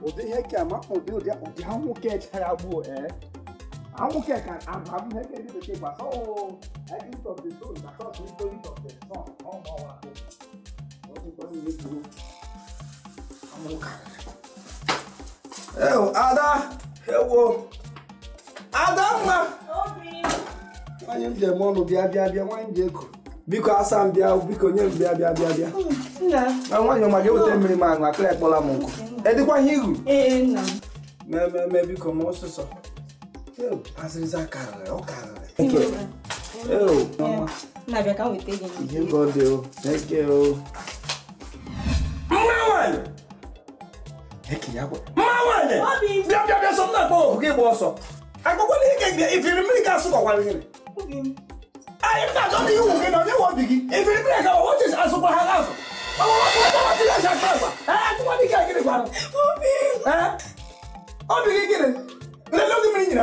Odi heke ama odi hawo ke chara bu hawo ke kan ababu heke ni ke pa so I of the soul that was the story of the song no more wa odi ko ni duro amuka ada ewo ada ma obi anyi nje mo no bia wan je ko biko asam bia biko nye bia na nwanyo ma je wote mmiri ma anwa kle kpola mo nko edikwa hiru nna me biko mo soso asiriza karare o karare mama na bia kan wete gị you go there thank you mama eki ya bo mama obi bia so na bo ge bo so agogo ni ke if you remember ka so ko kwa ni obi I am not only you again on your biggie. If you break out, what is as over house? What is that? I want to get it. I'll be getting it. Let me know.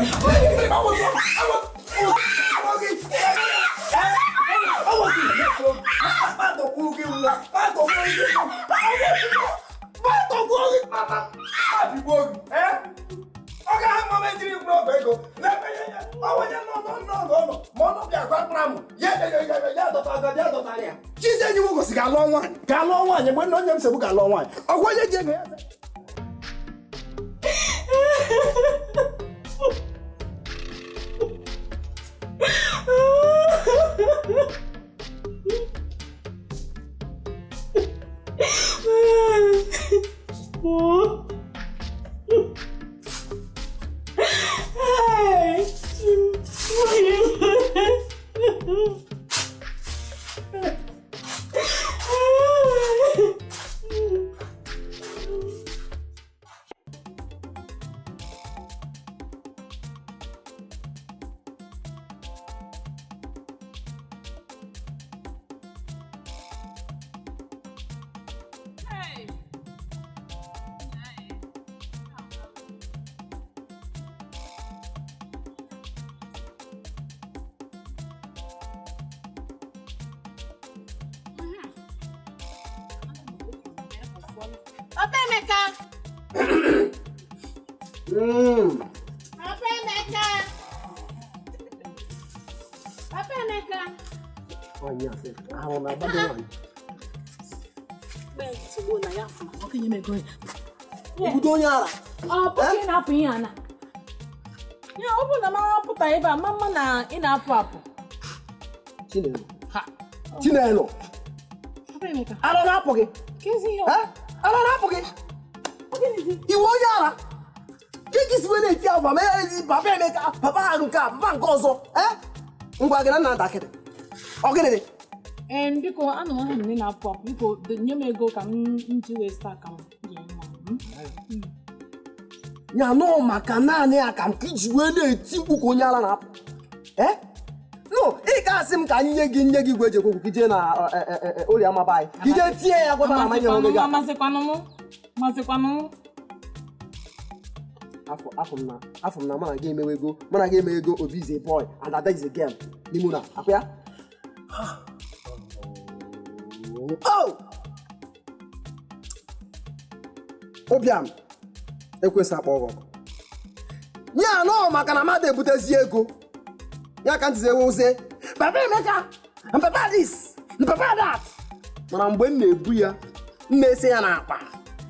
Chinelo. I don't know poke. I don't know poke. You want yara? Take this way to your papa make papa aluka, papa gozo. Ngwa gana na dakete. Okay. And because I know him in our pop, because the new may go come into a stack. Ya no makana ne akam kijiwe ne timbu ko nyala na. No, e ka sim ka nye gi gweje ko kije na ori amabai. Kije tie ya ko na manya o ga. Masekwanu. Afum na mana ga eme ego obi is a boy and that is a girl. Nimuna, akwa? Oh! Obiam. Ekwesa akpọ ọgọ. Nya no maka na mmadụ ebutezi ego. Ya ka ntị ze Papa Emeka, Papa this, Papa that. Mana mgbe m na-ebu ya, m na-ese ya n'akpa.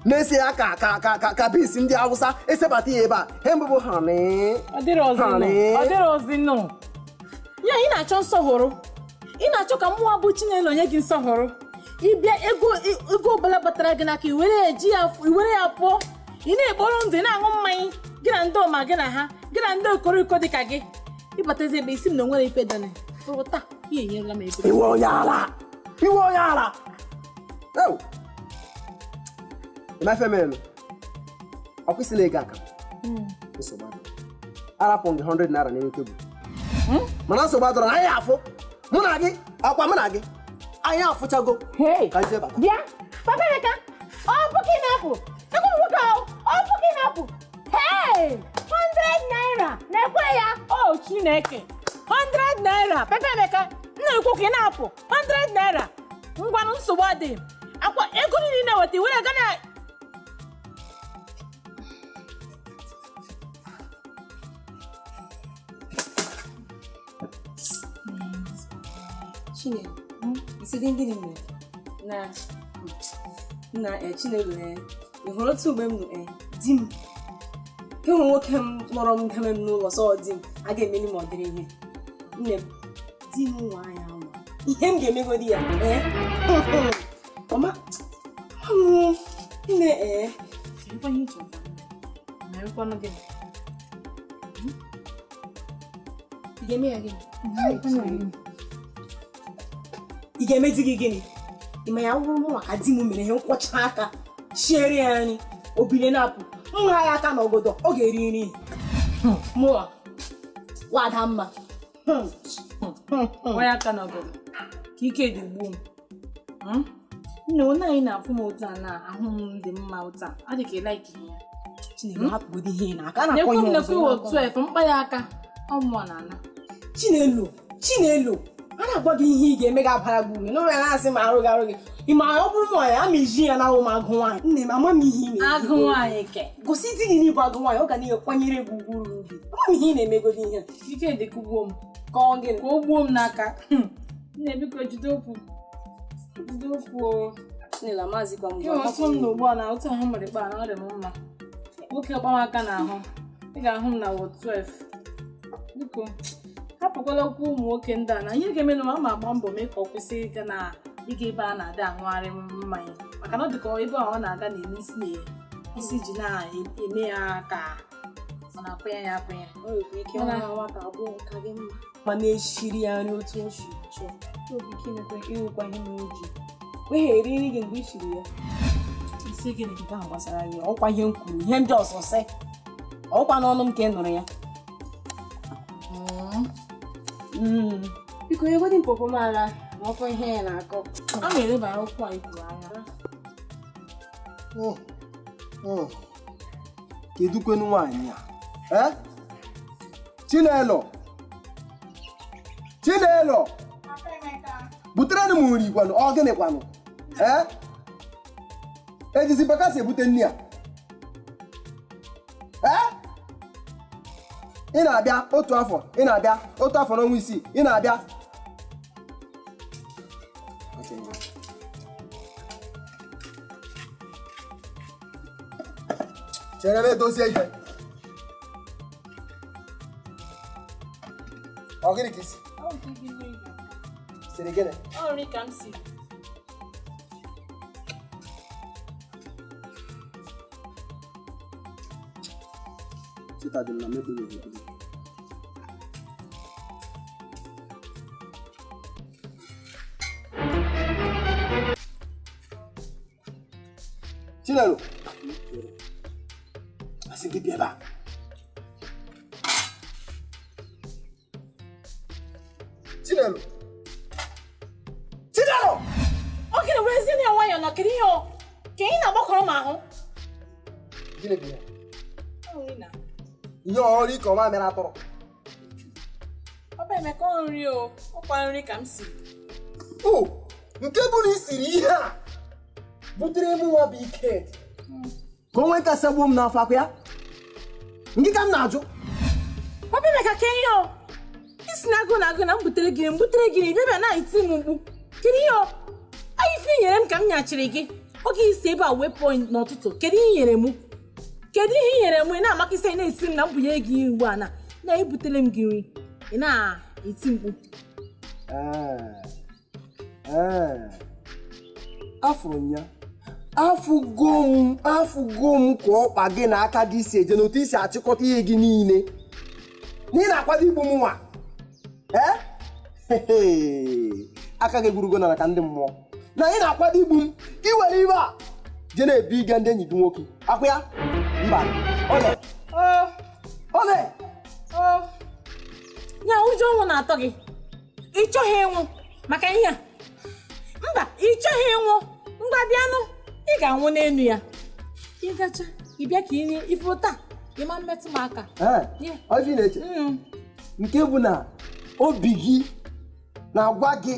Na-ese ya ka bisi ndị Hausa esebata ya ebe a. He mbụ hani. Ọ dịrị no. Ya ị na-achọ nsọhụrụ. Ị na-achọ ka mmụọ bụ Chinelo onye gị nsọhụrụ. Ịbịa ego ọbụla batara gị n'aka iwere ya pụọ. Ị na-ekpọrọ ndụ na-aṅụ mmanya. Gị na ndị ọma gị na ha. Gị na ndị okoriko dị ka gị. Ịbatezi ebe isi m na nwere ife dane. Fụta, ihe enyerela m ego. Iwe onye ala. Oh. My family. Akwụsịla ego aka. Nsogbu adịrọ. Arapụ gị 100 naira n'ime tebụl. Mana nsogbu adịrọ na anyị afụ. Mụ na gị, akwa mụ na gị. Anyị afụchago. Ka nje bata. Bịa, Papa Emeka. Ọ bụ gị na-apụ. Ego nwoke ahụ, ọ bụ gị na-apụ. Hey! 100 naira. Na-ekwe ya. Oh, Chineke. 100 naira. Papa Emeka. Na-ekwu ka ị na-apụ. 100 naira. Ngwanụ nsogbu adịghị. Akwa ego niile na-eweta iwere gana. Chinelo. Isi dị gịnị mere? Na Chinelo ị hụrụ otu mgbe m nụ di m ke hụrụ nwoke m kpọrọ m game m n'ụlọ sọ di m a ga-emeli ma ọ dịrị ihe nne m di m nwa anya nwa ihe m ga-emegodi ya ọma nne ị ga-eme ya gịnị? Ị ga-emezi gị gịnị? Ịma ya wụrụ m maka di m mere ihe nkwọcha aka chiere ya nri obile na-apụ nha ya aka n'ogodo ọ ga-eri nri mụa wada mma nwa ya aka n'ogodo ka ike dị gbuo m nne onye anyị na-afụ m otu a na ahụ m dị mma otu a adị ka ịlaiki ya Chinelo hapụgodo ihe na-aka na-akọ ihe ọzọ otu efe mkpa ya aka ọmụọ na ana Chinelo a na-agwa gị ihe ị ga-eme ga-abara gị uru n'ụlọ ya na-asị ma arụ gị ị ma ọ bụrụ ma ya iji ya na ahụ m agụ nwaanyị nne m ama m ihe ị na-eme agụ nwaanyị ke gosi di gị n'ịbụ agụ nwaanyị ọ ga na-ekwanyere gị ugwu uru gị ama m ihe ị na-emegodi ihe ike dị ka ugbo m ka ọ gịnị ka o gbuo m n'aka nne biko jide okwu Chinelo amazikwa m otu m na ugbu a na otu ahụ mere kpa na ọ dị m mma nwoke gbawa aka n'ahụ ị ga-ahụ m na wọd 12 biko hapụkwala okwu ụmụ nwoke ndị a na ihe ga-eme na ma agba mbọ mee ka ọ kwụsị ịga na ịga ebe a na-ada aṅụgharị mmanya maka na ọ dịka ebe ọ na-aga na-eme isi ji na-eme ya ka ọ na-akwụnya ya akwụnya ike nwata abụọ ka gị mma ma na-eshiri ya nri otu o si chọọ obi ike mekwa ịwụkwa ihe na oji wee eri nri gị mgbe i shiri ya isi gịnị nke ahụ gbasara gị ọkwa ihe m kwuru ihe ndị ọzọ sị ọkwa n'ọnụ m ka ị nụrụ ya biko egodi mpọpọ m ala ma ọkwa ihe ya na-akọ a na-elebara okwu a ikwuru anya kedukwenu nwaanyị a Chinelo butere m nri kwanụ ọ gịnị kwanụ ejizi bakasị ebute nri a ị na-abịa otu afọ n'ọnwa 6 ị na-abịa chere m edozie ihe ọ gịnị ka isi siri gịnị ọrụ ka m si Citadel na mekpere obodo Chinelo asị gị bịa ebe a Chinelo ọ gịnị wee ezi ya nwayọọ na kedu ihe ka ị na-agbakọrọ m ahụ gịnị bụ ya ihe ọrụ ike ọma mere atụrụ Papa Emeka nri ọkwa nri ka m si nke bụ na isiri ihe a butere m nwa bụ ike ka o nwee kasagbuo m n'afọ akwa ya nke ka m na-ajụ Papa Emeka ke ihe isi na-agụ na m butere gị bịabịa na-eti m mkpu kedu ihe anyị ife nyere m ka m nyachiri gị oge isi ebe a wepụ n'ụtụtụ kedu ihe nyere m ị na-amakịsa ị na-eti m na m bunye gị ugbu a na-ebutere m gị nri ị na-eti mkpu afụgo m ka ọkpa gị na aka gị si eje n'otu isi achịkọta ihe gị niile n'i na-akwado igbu m nwa aka gị gburugo na ka ndị mmụọ na ị na-akwado igbu m iwere ibe a je na-ebi ịga ndị enyi gị nwoke akwa ya mba ole ya ụjọ ọnwụ na-atọ gị ị chọghị ịnwụ maka ihe a mba ị chọghị ịnwụ ngwa bịanụ ị ga-anwụ n'elu ya ịgacha ịbịa ka ị ife taa ịma mmetụ m aka ife na-eche nke bụ na obi gị na-agwa gị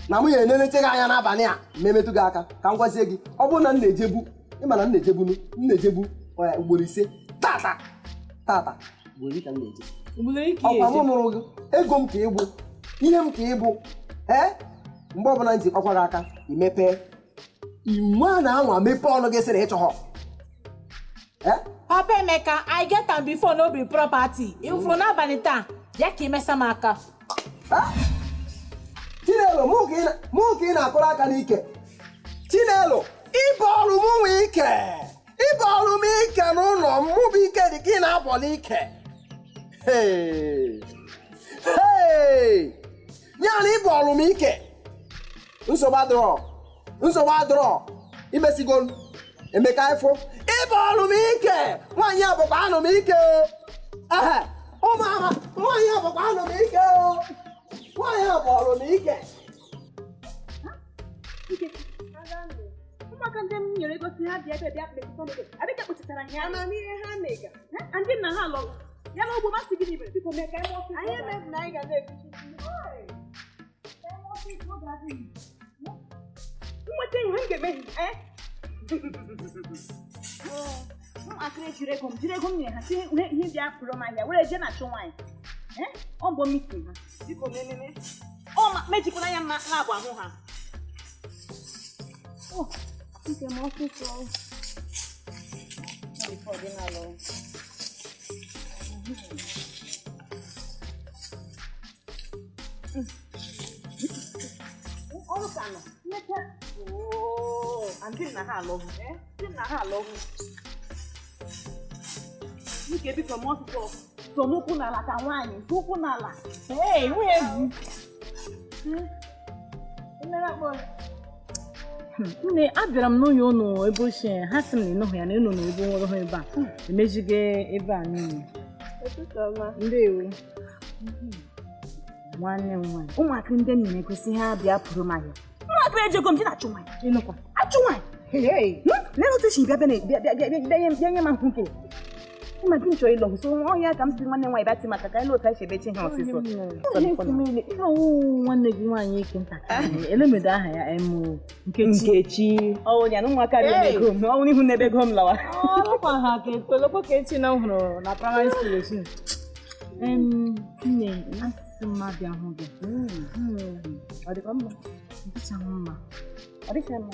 na mụ ya eneleche gị anya n'abalị a ma emetụ gị aka ka m gwazie gị ọ bụrụ na m na-ejebu ịma na m na-ejebu ugboro 5 tata ugboro ka m na-eje ọkwa m mụrụ gị ego m ka ịbụ ihe m ka ịbụ mgbe ọbụla ntị kpakwa gị aka imepe iwu a na-anwa mepe ọnụ gị sị na ịchọghọ. Papa Emeka, I get am before no be property. If for n'abalị taa, ya ka imesa m aka. Chinelo, mụ ka ị na-akụrụ aka n'ike. Chinelo, ịbọ ọrụ m nwe ike. Ịbọ ọrụ m ike n'ụlọ m, mụ bụ ike dị ka ị na-abọ n'ike. Ya na ịbọ ọrụ m ike. Nsogbu adịrọ. Imesigo Emeka ifo. Ịbọ ọrụ m ike. Nwaanyị abụkwa anụ m ike. Ụmụama, nwaanyị abụkwa anụ m ike. Nwaanyị abọọrụ m ike. Ụmụaka ndị m nyere gosi ha bịa bịa adịka kpụchitara ya amamihe ha mega ndị nna ha lọrụ ya na ogbo masị gị n'ibere biko mee ka anyị ọfịs anyị emebi na anyị ga na-ekwuchi nweta ihe m ga-emeghi ụmụakịrị jiri ego m nyere ha ihe bịa pụrụ m ahịa were jee na achụ nwaanyị ọ bụ mitin ha biko mememe ọ mejikwana ya mma na-agba ahụ ha nke m ọfịs ọdịnala ọrụ ka nọ nleta ndị nna ha alọghụ ike biko m ọtụtụ so n'ụkwụ n'ala ka nwaanyị ụkwụ n'ala nwunye egwu. Nne, abịara m n'ụlọ ụnụ ebe ochie, ha sị m na ịnọghị ya na ịnọ n'ebe nwere ha ebe a. Emejigo ebe a niile. Ndewo. Nwanne m nwaanyị. Ụmụaka ndị nna na-egosi ha bịa pụrụ m ahịa. Ụmụaka ejego m dị na achụ nwaanyị. Ịnụkwa. Achụ nwaanyị. Lee otu esi bịa nye m ahụ nke. Ịma dị m chọrọ ịlọgụ so ọnya ka m si nwanne nwaanyị batị maka ka anyị otu anyị si ebechi ha ọsịsọ. Ihe ọwụwụ nwanne gị nwaanyị ike ntakịrị. Elemedo aha ya emu Nkechi. Ọ ya na ụmụaka na-emego m ọnwụ n'ihu na-ebego m lawa. Ọkwa ha ka etolokwa ka echi na hụrụ na primary school echi. Nne, asị m abịa hụ gị. Ọ dịkwa mma? Dịcha mma. Ọ dịcha mma?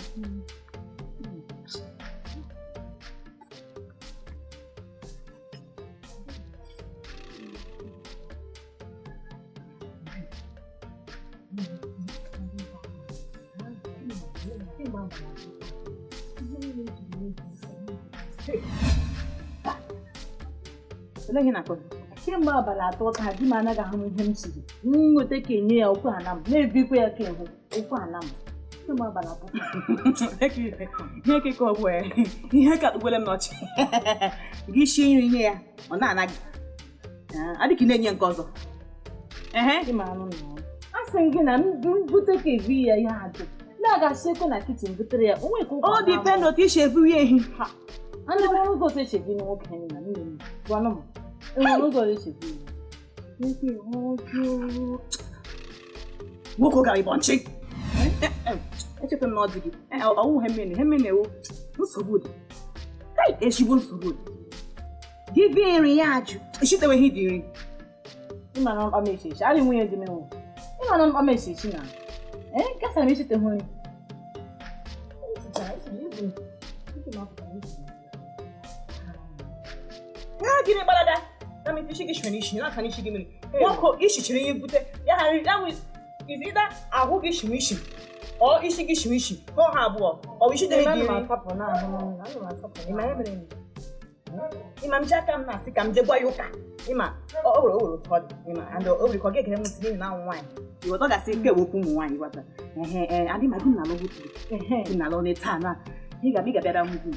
Olee na-akọzi? Kemgbe abalị atọ ka di m anaghị ahụ ihe m siri. Nweta ka enye ya okwu ana m, na-ebikwa ya ka ịhụ okwu ana m. Kemgbe abalị atọ. Ihe ka ọ bụ ihe ka ugbele m n'ọchị. Gị shie nri nye ya, ọ na-anaghị. Adịghị na-enye nke ọzọ. Ị ma anụ na asị m gị na m bute ka ebi ya ihe ajụ. Na-agasị ekwe na kichin butere ya, onwe ka ụkwa. Ọ dị pe na otu isi ebu ya ehi. Ndị nwere ụzọ si echebi na nwoke anyị na niile. Gwanụ m. Enwere ụzọ si echebi. Nwoke gara ịbọ nchi. Echekwa m na ọ dị gị. Ọwụ hemene ewu. Nsogbu dị. Ezigbo nsogbu dị. Gị bịa nri ya ajụ. Eshitewe ihe dị nri. Ịma na mkpa m echichi. Adị nwunye dị m enwe. Ịma na mkpa m echichi na. Kasa m echite hụ nri. Ya gịnị gbalada? Na m isi gị shiri ishi na aka n'ishi gị mmiri. Nwoke ishichiri ihe bute ya ha izida ahụ gị shiri ishi. Ọ isi gị shiri ishi. Ha abụọ. Ọ isi dere gị. Ịma m ji aka m na-asị ka m jee gwa ya ụka. Ịma o were ụfọdụ. Ịma and o were ka ọ ga-egere m ntị na nwaanyị. Iweta gasị nke wepụ ụmụ nwaanyị gwata. Adị ma di m na-alụ butu. Di m na-alụ n'eta na. Ị ga-abịara hụ di m.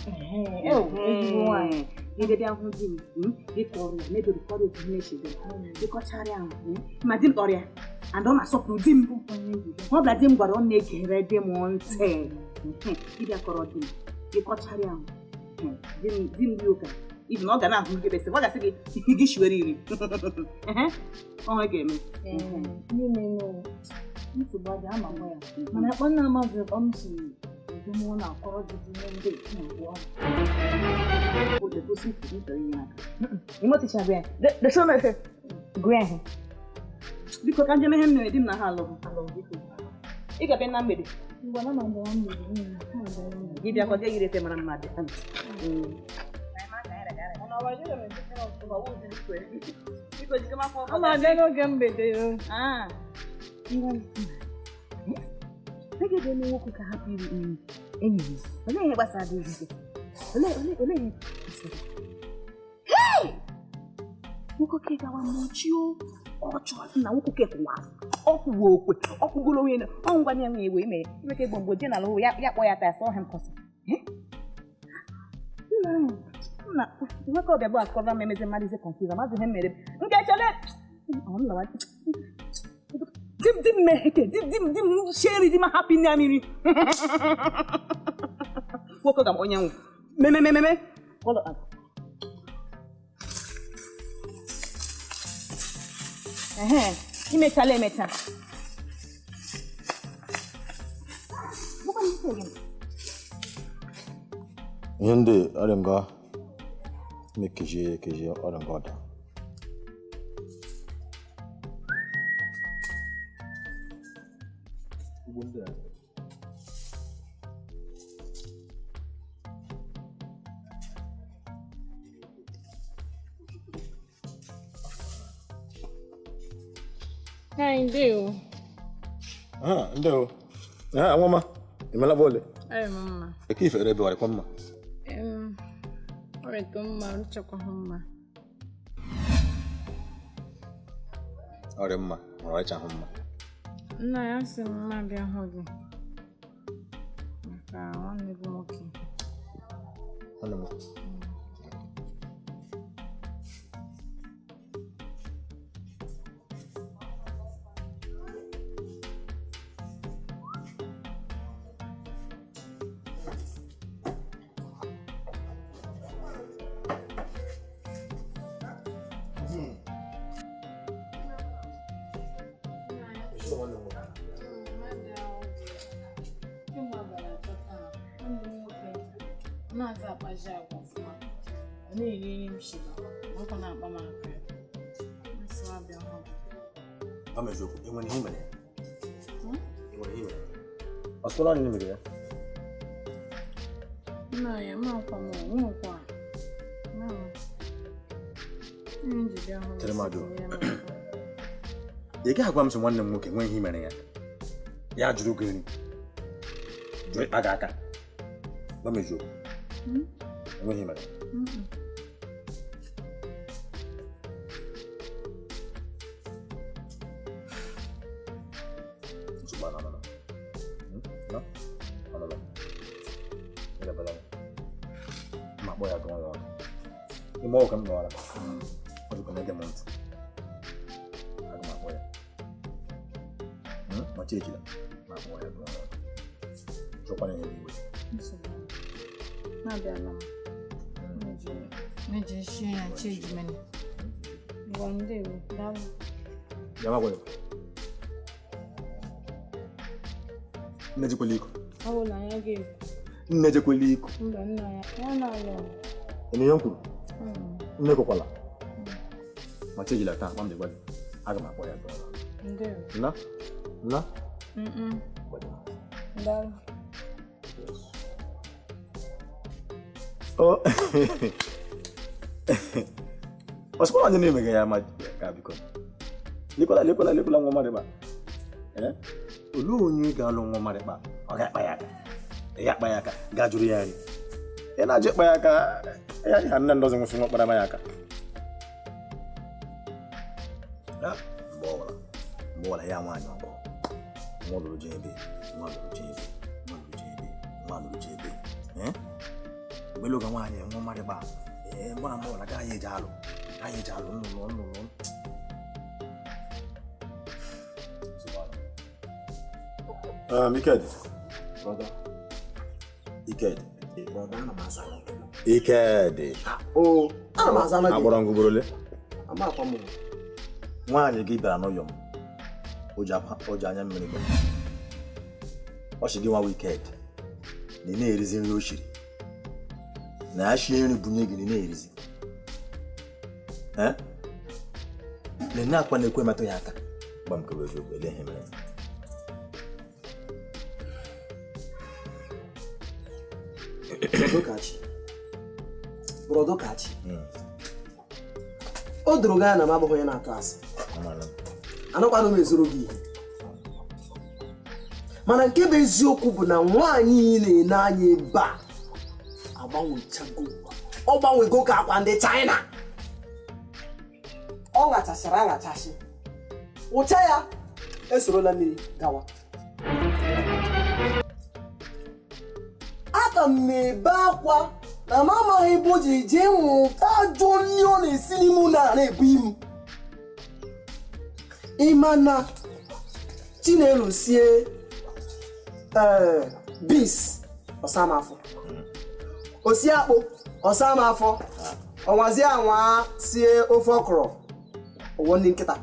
Ezigbo nwaanyị. Ị ga-abịa hụ di m. Ịkọrọ ya, mebiri ụfọdụ otu ihe echebe. Ịkọchara ahụ. Ma di m kpọrọ ya. And ọ na-asọpụrụ di m. Ọ bụla di m gwara ọ na-egere di m ntị. Ịbịa kọrọ di m. Ịkọchara ahụ. Di m dị ụka. Ibi na ọ ga na-ahụ gị besi. Ọ gasị gị gị shiwere iri. Ọ ga-eme. Nsogbu adị ama nwa ya. Mana akpa nna amazi ọ m si mụ na akọrọ dị ndị na-agwọ biko ka njem ihe m mere di m na ha alụghị ị ga-abịa na mgbede Ngwa na mgbe mgbede. gị bịa kọjá yiri efe mara mma dị Ama abịa n'oge mgbede yo. ege bụ onye nwoke ka hapụ iri enyi gị olee ihe gbasara dị gị olee ihe nwoke gawa n'ochio ọ chọrọ na nwoke kwụwa ọkwụwa okwe ọkwụgolo onye ọ ngwanye enwe ewe ime nweke gbogbo je na lụ ya kpọ ya taa sọ ha nkọsị nna nwoke ọbịa bụ akọrọ m emezi mmadụ ize kọnfiza mazị ihe mere nke chele di m meheke di m sheri di m hapụ nne amiri nwoke ga m onye nwụ mememememe ụlọ imechala emecha ihe ndị ọrịa mekeji ọrịa ọda Ndewo. Ndewo. Nwama, imela bole. Mama. Ekife ebe wale kwa mma. Oreto mma, ruchakwa mma. Ore mma, ọrịcha mma. Nna ya sị mma bịa hụ gị. Maka nwanne gị nwoke. Nwanne m. Na-aza akpaji agwa ọfụma. Ọ na-eri enyi m shiba. Ọkwa na-akpa m aka. Nsị abịa hụ. Ameziokwu, enwere ihe mere. Enwere ihe mere. Ọsụkwara anyị mere ya. Nna ya ma akwa m nwụkwa. Njide ahụ. Chere mmadụ. Ị gaghị agwa m sị nwanne m nwoke nwee ihe mere ya. Ya jụrụ gị nri. Jụọ ịkpa gị aka. Ameziokwu. Enweghị mere. Ma kpọ ya gụọ nwa ime ọgụ m nọọra ọ dịkwa na-ege m ntị aga m akpọ ya macha ejila ma kpọ ya gụọ nwa chọkwana ya n'iwe Na-abịala m. Meji shie ya cheji mene. Ngwa ndewo, daalụ. ya ma gwara nne jekwala iko Ọ bụ na ya ga-ekwu. nne jekwala iko Mba nna ya. Ya na-alụ. ịnụ ihe m kwuru nne kwekwala macha ejila taa kpam dị gwa gị aga m akpọ ya gụọ nwa Ndewo. nna Daalụ. ọsịkwa anyị na-emeghe ya ma ka biko lekwala nwa marịba olee onye ga-alụ nwa marịba ọ ga-akpa ya aka ị ga-akpa ya aka gaa jụrụ ya nri ị na-ajụ ịkpa ya aka ya dị ha nne ndozi nwụsị nwa kpara ya aka mgbe ọbụla ya nwaanyị ọgọ nwa lụrụ je ebe mgbe oge nwaanyị nwa marịba mgbara mgbe ọbụla gaghị eji alụ nnụnụ Ikedi agbọrọ ngụgborole nwaanyị gị bịara n'ụyọ m o ji anya mmiri gị ọ sị gị nwa Ikedi na ị na-erizi nri o shiri na ya shie nri bunye gị na ị na-erizi na ị na-akwa na-ekwe metụ ya aka gba m kewe eziokwu ele ihe mere Brodokachi. O doro gị anya na m abụghị onye na-atụ asị. Anọkwanụ m ezoro gị ihe. Mana nke bụ eziokwu bụ na nwaanyị na-ene anya ebe a agbanwechago. Ọ gbanwego ka akwa ndị China. Ọ ṅachachara aṅachasị. Ụcha ya esorola mmiri gawa. Aka m ebe akwa na m amaghị ebe o ji jee nwụta ajọ nri ọ na-esi n'ime na-ebu imu. Ịma na Chinelo sie beans ọsamafọ. Osi akpụ ọsamafọ. Ọnwazie anwa sie ofe ọkrọ ọwọ ndị nkịta.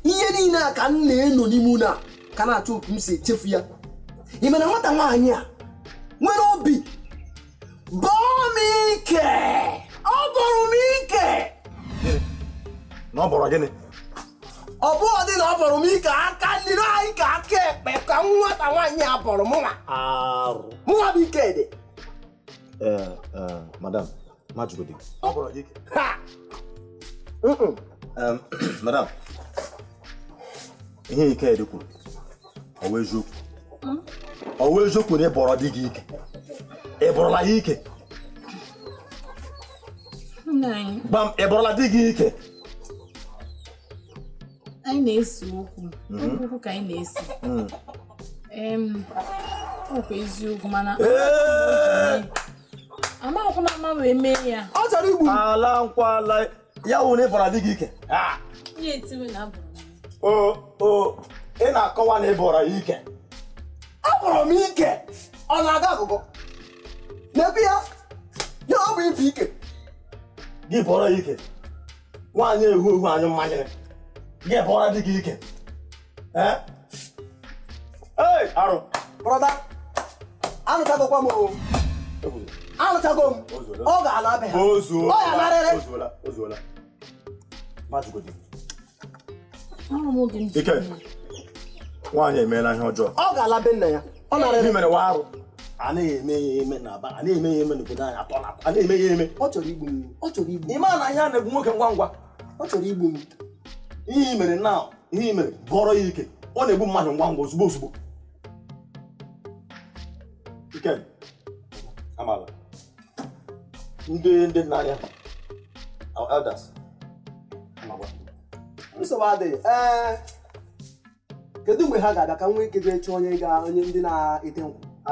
Ihe niile a ka m na-eno n'ime na ka na-achọ otu m si echefu ya. Ịma na nwata nwaanyị a nwere obi bọọ m ike. Ọ bọrọ m ike. Na ọ bọrọ gịnị? Ọ bụ ọ dị na ọ bọrọ m ike aka nri anyị ka aka ekpe ka nwata nwaanyị a bọrọ mụnwa. Mụnwa bụ ike dị. Madam, majugodi. Ọ bọrọ gị ike. Ha! Madam, ihe ike dị kwuru. Ọ wee eziokwu. Ọ wee eziokwu na ị bọrọ di gị ike. Ị bọrọla ya ike. Bam, ị bọrọla di gị ike. Anyị na-ese okwu. Okwu ka anyị na-ese. Okwu eziokwu mana amaghịkwa ama wee mee ya. Ọ chọrọ igbu. Ala nkwala ya wụ na ị bọrọ di gị ike. Ihe etiwe na abụrụ. Ị na-akọwa na ị bọrọ ya ike. Abọrọ m ike. Ọ na-aga agụgọ. N'ebe ya ọ bụ ibi ike. Gị bọrọ ya ike. Nwaanyị ehu ehu anyị mmanya. Gị bọrọ di gị ike. Arụ. Brọda, anụchagokwa m o. Anụchago m. Ọ ga-ala be ha. Ọ ya narịrị. Ozuola. Majugodi. Ike. Nwaanyị emeela ihe ọjọọ. Ọ ga-ala be nna ya. Ọ narịrị. Ihe mere wa arụ. A na-eme ya eme na aba. A na-eme ya eme n'obodo anyị atọ na. A na-eme ya eme. Ọ chọrọ igbu m. Ọ chọrọ igbu m. Ị ma na ihe a na-egbu nwoke ngwa ngwa. Ọ chọrọ igbu m. Ihe i mere na ihe i mere bọrọ ya ike. Ọ na-egbu mmadụ ngwa ngwa ozugbo ozugbo. Ike. Amala. Ndị nna ya. Our elders. Nsogbu adịghị. Kedu mgbe ha ga-abịa ka m nwee ike jee chọọ onye ndị na-ete nkwụ? A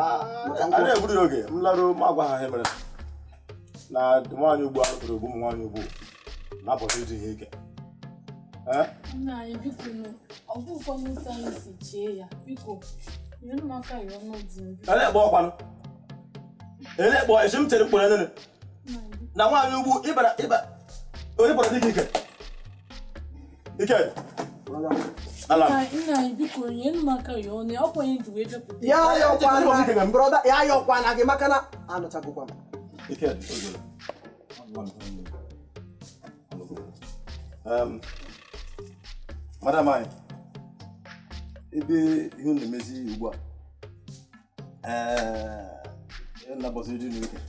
na-egburu ya oge m larụ m agwa ha ihe mere na nwaanyị ugbu a lụtara ogbu m nwaanyị ugbu na-apụta iji ihe ike. Nna anyị biko ọ bụ ụfọdụ nsọ anyị si chie ya biko nyere m aka ya ọnụ dị m. Elekpọ ọkwanụ. Elekpọ esi m chere mkpụrụ nene na nwaanyị ugbu ịba onye kpọrọ dị gị ike. Ike. Ala. Nna anyị biko nyere m aka ya ọnụ ọ kwenye ji wee bịapụta. Ya ayọkwana gị maka na anụchagokwa m. Ike. Madam anyị, ebe ihe na-emezi ugbu a na-abọsị dị n'ike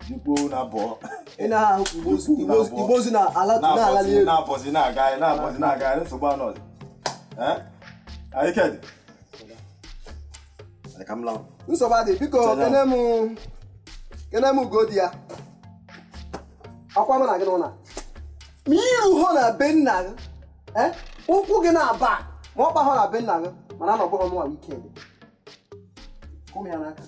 dịkwuo na-abọ ị na Igbo ozi na-ala n'elu na-abọsị na-aga nsogbu anọ dị Ike dị ka m lawa nsogbu adị biko kene m ugodi ya akwa m na gị n'ụlọ ma iru hụ na be nna gị ụkwụ gị na-aba ma ọ kpa hụ na be nna gị mana na ọ bụghị m nwa Ike dị kụm ya n'aka